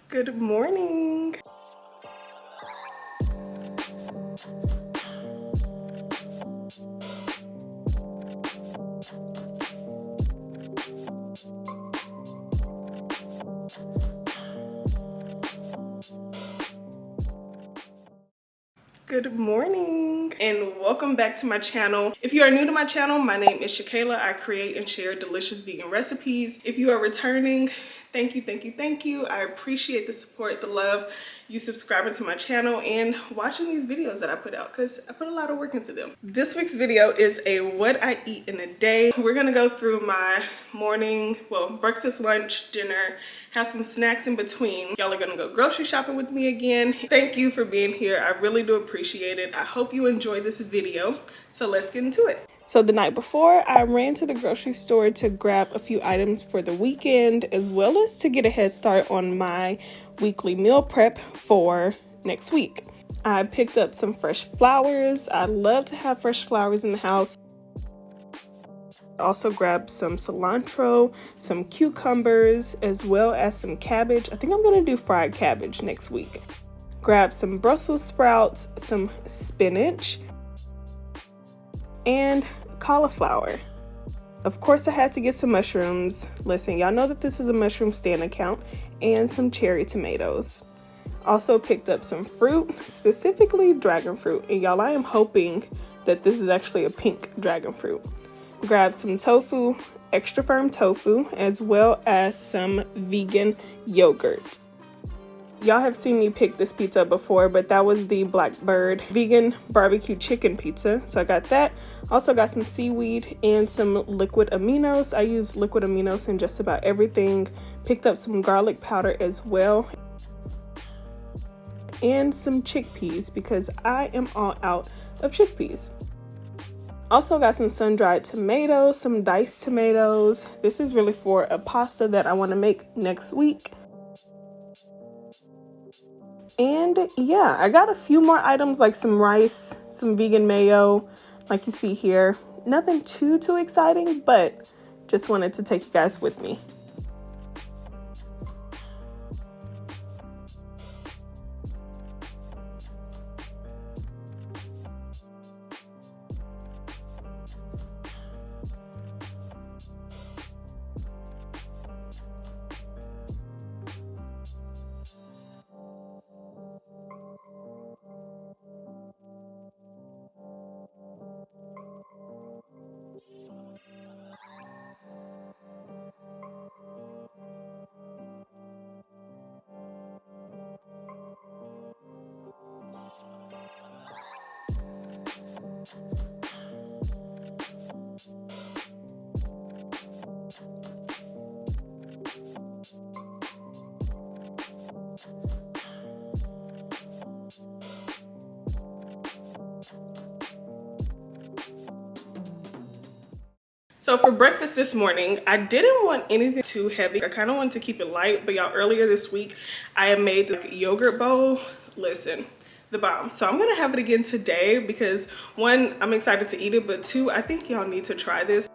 Good morning. Good morning and welcome back to my channel. If you are new to my channel, my name is Shakayla. I create and share delicious vegan recipes. If you are returning, thank you. I appreciate the support, the love, you subscribing to my channel and watching these videos that I put out because I put a lot of work into them. This week's video is a what I eat in a day. We're gonna go through my morning, breakfast, lunch, dinner, have some snacks in between. Y'all are gonna go grocery shopping with me again. Thank you for being here. I really do appreciate it. I hope you enjoy this video. So let's get into it. So the night before, I ran to the grocery store to grab a few items for the weekend, as well as to get a head start on my weekly meal prep for next week. I picked up some fresh flowers. I love to have fresh flowers in the house. I also grabbed some cilantro, some cucumbers, as well as some cabbage. I think I'm gonna do fried cabbage next week. Grab some Brussels sprouts, some spinach, and cauliflower. Of course, I had to get some mushrooms. Listen, y'all know that this is a mushroom stand account, and some cherry tomatoes. Also picked up some fruit, specifically dragon fruit. And y'all, I am hoping that this is actually a pink dragon fruit. Grabbed some tofu, extra firm tofu, as well as some vegan yogurt. Y'all have seen me pick this pizza before, but that was the Blackbird vegan barbecue chicken pizza. So I got that. Also got some seaweed and some liquid aminos. I use liquid aminos in just about everything. Picked up some garlic powder as well. And some chickpeas because I am all out of chickpeas. Also got some sun-dried tomatoes, some diced tomatoes. This is really for a pasta that I want to make next week. And yeah, I got a few more items like some rice, some vegan mayo, like you see here. Nothing too exciting, but just wanted to take you guys with me. So for breakfast this morning, I didn't want anything too heavy. I kind of wanted to keep it light, but y'all, earlier this week, I had made like a yogurt bowl. Listen, the bomb. So I'm gonna have it again today because one, I'm excited to eat it, but two, I think y'all need to try this.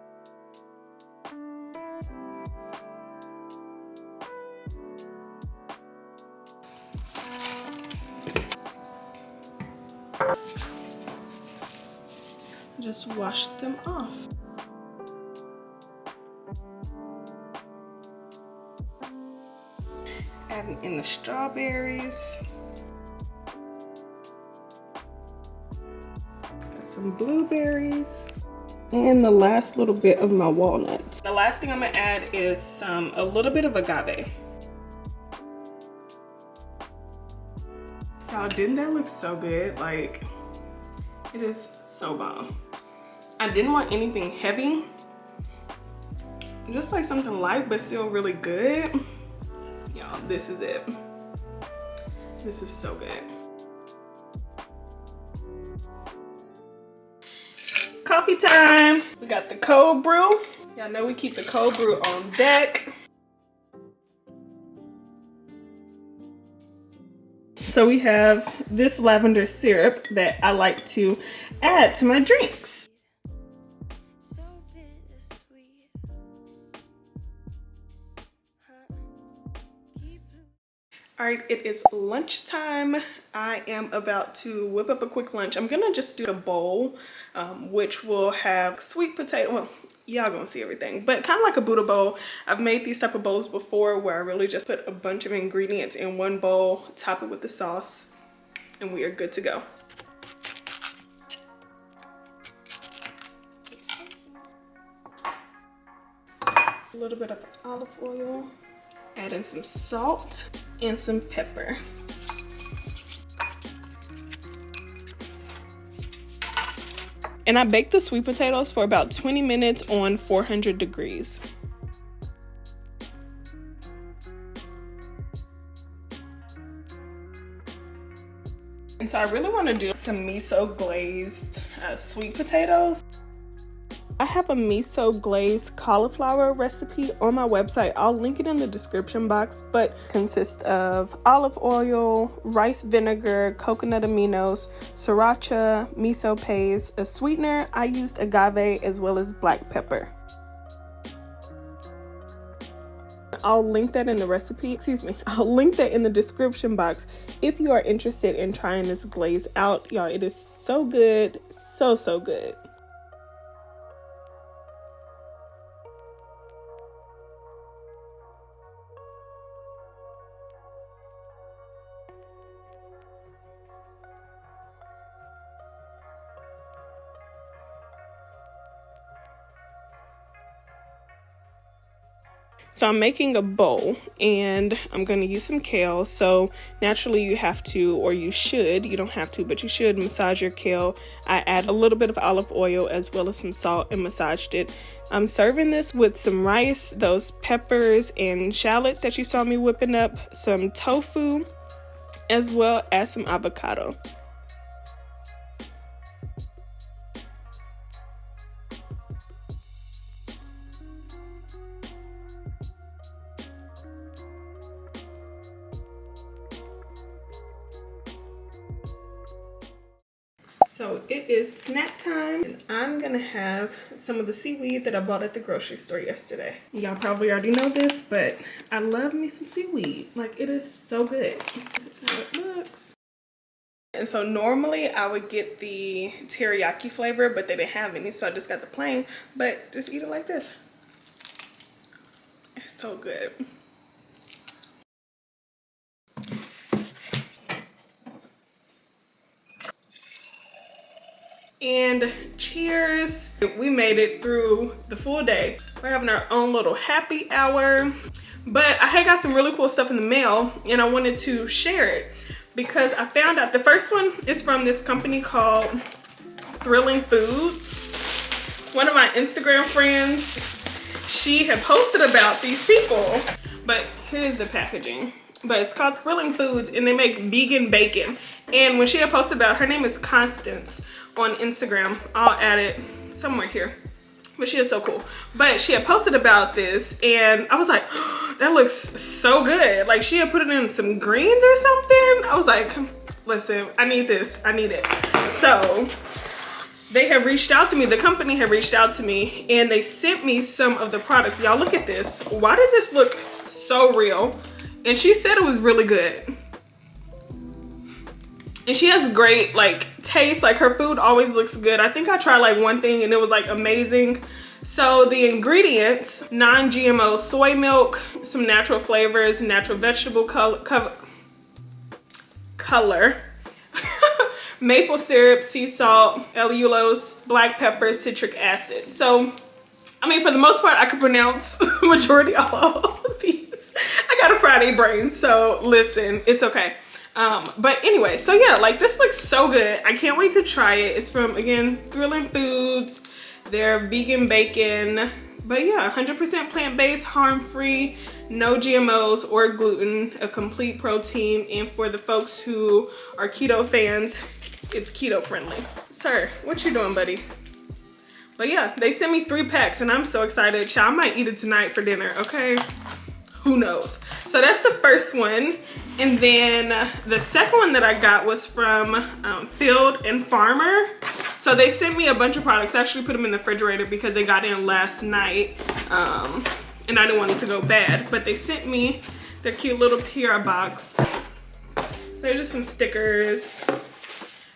Just wash them off. Adding in the strawberries. Got some blueberries. And the last little bit of my walnuts. The last thing I'm gonna add is a little bit of agave. Y'all, didn't that look so good? Like, it is so bomb. I didn't want anything heavy. Just like something light, but still really good. Y'all, this is it. This is so good. Coffee time. We got the cold brew. Y'all know we keep the cold brew on deck. So we have this lavender syrup that I like to add to my drinks. All right, it is lunchtime. I am about to whip up a quick lunch. I'm gonna just do a bowl, which will have sweet potato. Well, y'all gonna see everything, but kind of like a Buddha bowl. I've made these type of bowls before where I really just put a bunch of ingredients in one bowl, top it with the sauce, and we are good to go. A little bit of olive oil. Add in some salt and some pepper. And I baked the sweet potatoes for about 20 minutes on 400 degrees. And so I really want to do some miso glazed sweet potatoes. I have a miso glazed cauliflower recipe on my website. I'll link it in the description box, but consists of olive oil, rice vinegar, coconut aminos, sriracha, miso paste, a sweetener. I used agave as well as black pepper. I'll link that in the recipe, I'll link that in the description box if you are interested in trying this glaze out. Y'all, it is so good, so good. So I'm making a bowl and I'm going to use some kale. So naturally you have to, or you should, you don't have to, but you should massage your kale. I add a little bit of olive oil as well as some salt and massaged it. I'm serving this with some rice, those peppers and shallots that you saw me whipping up, some tofu, as well as some avocado. So it is snack time and I'm gonna have some of the seaweed that I bought at the grocery store yesterday. Y'all probably already know this, but I love me some seaweed. Like, it is so good. This is how it looks. And so normally I would get the teriyaki flavor, but they didn't have any, so I just got the plain, but just eat it like this. It's so good. And cheers. We made it through the full day. We're having our own little happy hour. But I had got some really cool stuff in the mail and I wanted to share it because I found out the first one is from this company called Thrilling Foods. One of my Instagram friends, she had posted about these people, but here's the packaging. But it's called Thrilling Foods and they make vegan bacon. And when she had posted about, her name is Constance on Instagram. I'll add it somewhere here. But she is so cool. But she had posted about this and I was like, oh, that looks so good. Like, she had put it in some greens or something. I was like, listen, I need this, I need it. So they have reached out to me, the company had reached out to me and they sent me some of the products. Y'all look at this. Why does this look so real? And she said it was really good. And she has great like taste, like her food always looks good. I think I tried like one thing and it was like amazing. So the ingredients: non-GMO soy milk, some natural flavors, natural vegetable color, maple syrup, sea salt, allulose, black pepper, citric acid. So, I mean, for the most part, I could pronounce the majority of all of these. I got a Friday brain, so listen, it's okay. But anyway, so yeah, like this looks so good. I can't wait to try it. It's from, again, Thrilling Foods. They're vegan bacon, but yeah, 100% plant-based, harm-free, no GMOs or gluten, a complete protein. And for the folks who are keto fans, it's keto friendly. Sir, what you doing, buddy? But yeah, they sent me 3 packs and I'm so excited. Child, I might eat it tonight for dinner, okay? Who knows? So that's the first one. And then the second one that I got was from Field and Farmer. So they sent me a bunch of products. I actually put them in the refrigerator because they got in last night and I didn't want it to go bad. But they sent me their cute little PR box. So there's just some stickers.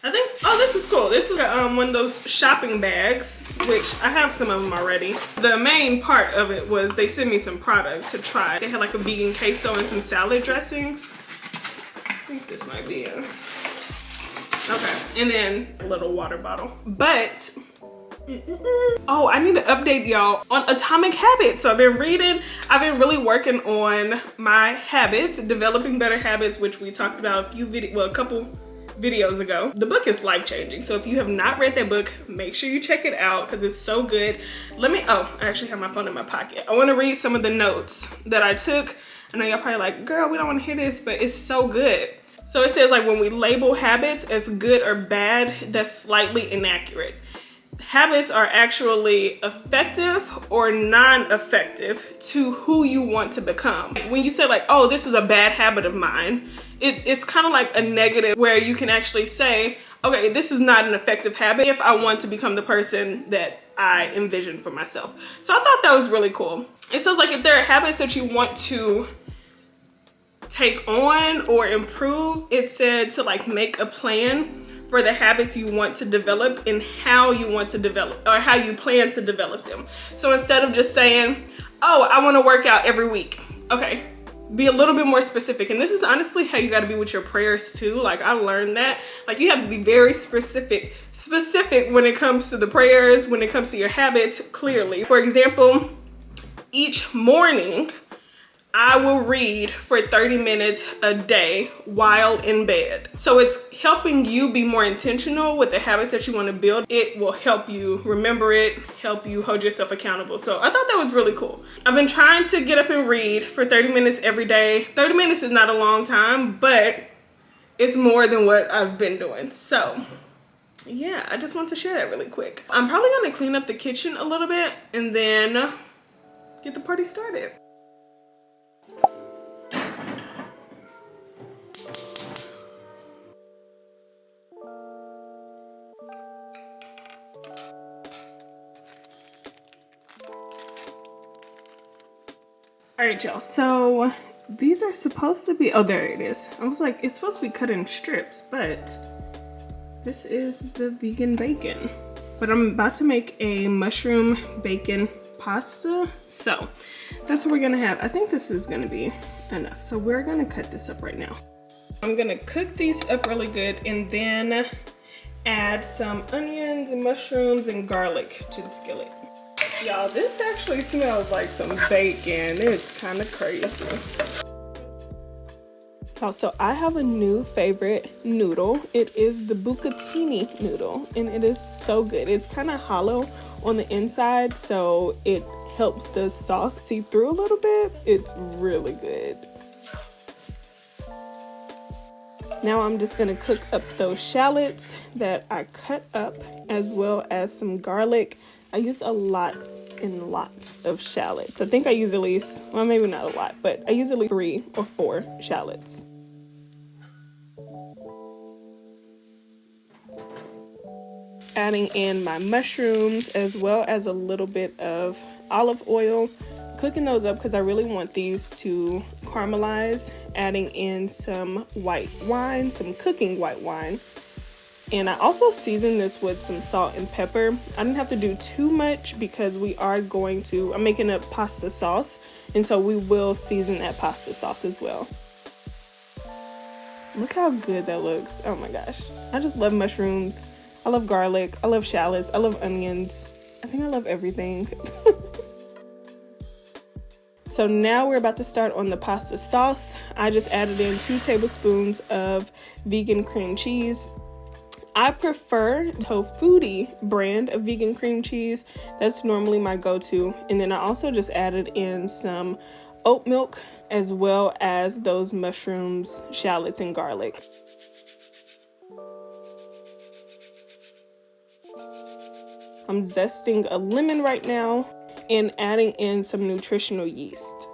I think, oh, this is cool. This is one of those shopping bags, which I have some of them already. The main part of it was they sent me some product to try. They had like a vegan queso and some salad dressings. I think this might be it. Okay, and then a little water bottle. But, oh, I need to update y'all on Atomic Habits. So I've been reading, I've been really working on my habits, developing better habits, which we talked about a couple videos ago. The book is life-changing, so if you have not read that book, make sure you check it out because it's so good. I actually have my phone in my pocket. I want to read some of the notes that I took. I know y'all probably like, girl, we don't want to hear this, but it's so good. So it says, like, when we label habits as good or bad, that's slightly inaccurate. Habits are actually effective or non-effective to who you want to become. When you say like, oh, this is a bad habit of mine, it's kind of like a negative where you can actually say, okay, this is not an effective habit if I want to become the person that I envision for myself. So I thought that was really cool. It says like if there are habits that you want to take on or improve, it said to like make a plan for the habits you want to develop and how you want to develop or how you plan to develop them. So instead of just saying, oh, I want to work out every week. Okay, be a little bit more specific. And this is honestly how you got to be with your prayers too. Like I learned that, like you have to be very specific when it comes to the prayers, when it comes to your habits, clearly. For example, each morning, I will read for 30 minutes a day while in bed. So it's helping you be more intentional with the habits that you want to build. It will help you remember it, help you hold yourself accountable. So I thought that was really cool. I've been trying to get up and read for 30 minutes every day. 30 minutes is not a long time, but it's more than what I've been doing. So yeah, I just want to share that really quick. I'm probably going to clean up the kitchen a little bit and then get the party started. All right, y'all, so these are supposed to be, oh, there it is. I was like, it's supposed to be cut in strips, but this is the vegan bacon. But I'm about to make a mushroom bacon pasta. So that's what we're gonna have. I think this is gonna be enough. So we're gonna cut this up right now. I'm gonna cook these up really good and then add some onions and mushrooms and garlic to the skillet. Y'all, this actually smells like some bacon. It's kind of crazy. Also, I have a new favorite noodle. It is the bucatini noodle, and it is so good. It's kind of hollow on the inside, so it helps the sauce seep through a little bit. It's really good. Now I'm just gonna cook up those shallots that I cut up, as well as some garlic. I use a lot and lots of shallots. I think I use at least, well, maybe not a lot, but I use at least 3 or 4 shallots. Adding in my mushrooms as well as a little bit of olive oil. Cooking those up because I really want these to caramelize. Adding in some white wine, some cooking white wine. And I also seasoned this with some salt and pepper. I didn't have to do too much because I'm making a pasta sauce. And so we will season that pasta sauce as well. Look how good that looks. Oh my gosh. I just love mushrooms. I love garlic. I love shallots. I love onions. I think I love everything. So now we're about to start on the pasta sauce. I just added in 2 tablespoons of vegan cream cheese. I prefer Tofutti brand of vegan cream cheese. That's normally my go-to. And then I also just added in some oat milk as well as those mushrooms, shallots, and garlic. I'm zesting a lemon right now and adding in some nutritional yeast.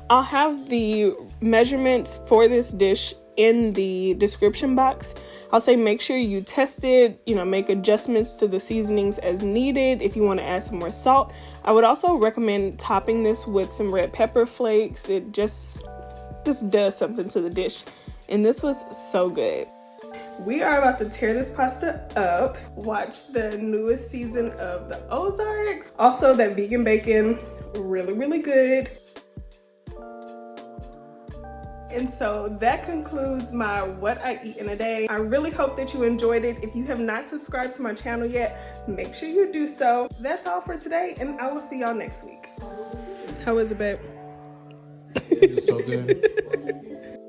I'll have the measurements for this dish in the description box. I'll say make sure you test it, you know, make adjustments to the seasonings as needed if you want to add some more salt. I would also recommend topping this with some red pepper flakes. It just does something to the dish. And this was so good. We are about to tear this pasta up. Watch the newest season of the Ozarks. Also, that vegan bacon, really, really good. And so that concludes my what I eat in a day. I really hope that you enjoyed it. If you have not subscribed to my channel yet, make sure you do so. That's all for today, and I will see y'all next week. How was it, babe? It was so good.